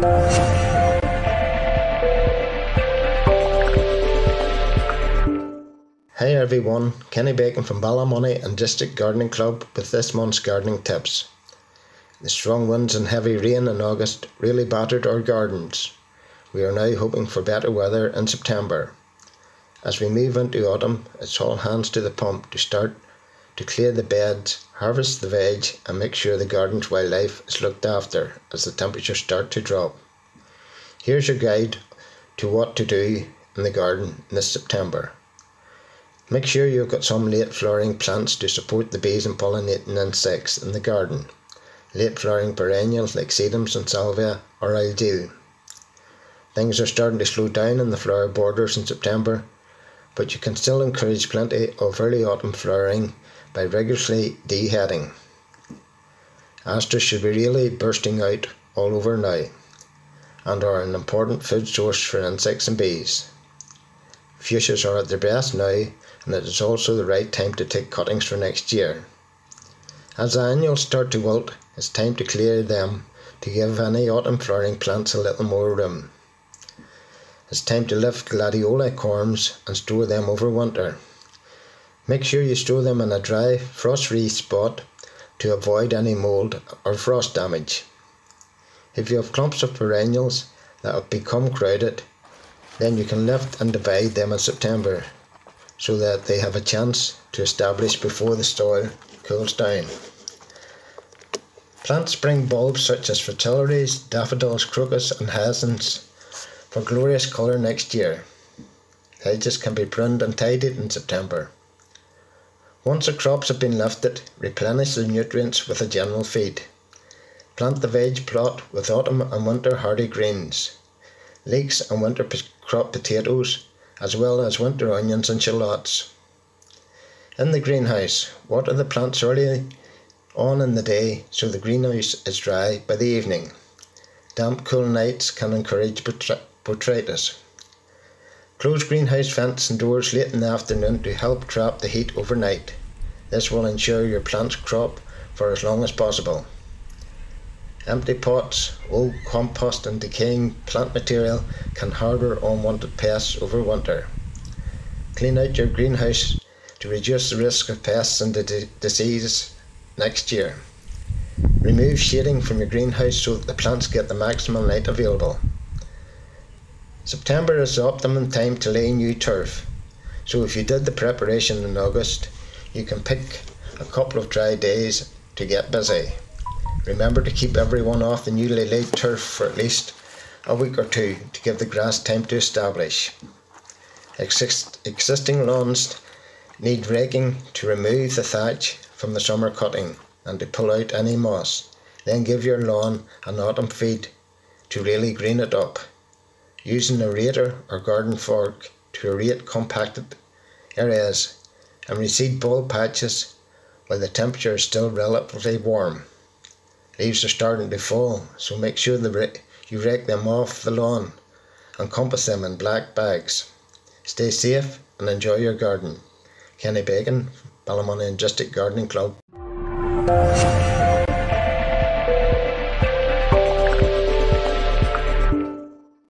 Hi everyone, Kenny Bacon from Ballymoney and District Gardening Club with this month's gardening tips. The strong winds and heavy rain in August really battered our gardens. We are now hoping for better weather in September. As we move into autumn, it's all hands to the pump to start to clear the beds, harvest the veg and make sure the garden's wildlife is looked after as the temperatures start to drop. Here's your guide to what to do in the garden this September. Make sure you've got some late flowering plants to support the bees and pollinating insects in the garden. Late flowering perennials like sedums and salvia are ideal. Things are starting to slow down in the flower borders in September, but you can still encourage plenty of early autumn flowering by rigorously deheading. Asters should be really bursting out all over now and are an important food source for insects and bees. Fuchsias are at their best now, and it is also the right time to take cuttings for next year. As the annuals start to wilt, it's time to clear them to give any autumn flowering plants a little more room. It's time to lift gladioli corms and store them over winter. Make sure you store them in a dry, frost-free spot to avoid any mould or frost damage. If you have clumps of perennials that have become crowded, then you can lift and divide them in September so that they have a chance to establish before the soil cools down. Plant spring bulbs such as fritillaries, daffodils, crocus and hyacinths for glorious colour next year. Hedges can be pruned and tidied in September. Once the crops have been lifted, replenish the nutrients with a general feed. Plant the veg plot with autumn and winter hardy greens, leeks and winter crop potatoes, as well as winter onions and shallots. In the greenhouse, water the plants early on in the day so the greenhouse is dry by the evening. Damp, cool nights can encourage botrytis. Close greenhouse vents and doors late in the afternoon to help trap the heat overnight. This will ensure your plants crop for as long as possible. Empty pots, old compost and decaying plant material can harbour unwanted pests over winter. Clean out your greenhouse to reduce the risk of pests and disease next year. Remove shading from your greenhouse so that the plants get the maximum light available. September is the optimum time to lay new turf, so if you did the preparation in August, you can pick a couple of dry days to get busy. Remember to keep everyone off the newly laid turf for at least a week or two to give the grass time to establish. Existing lawns need raking to remove the thatch from the summer cutting and to pull out any moss. Then give your lawn an autumn feed to really green it up. Use an aerator or garden fork to aerate compacted areas and reseed bald patches while the temperature is still relatively warm. Leaves are starting to fall, so make sure you rake them off the lawn and compass them in black bags. Stay safe and enjoy your garden. Kenny Bacon, Ballymoney District Gardening Club.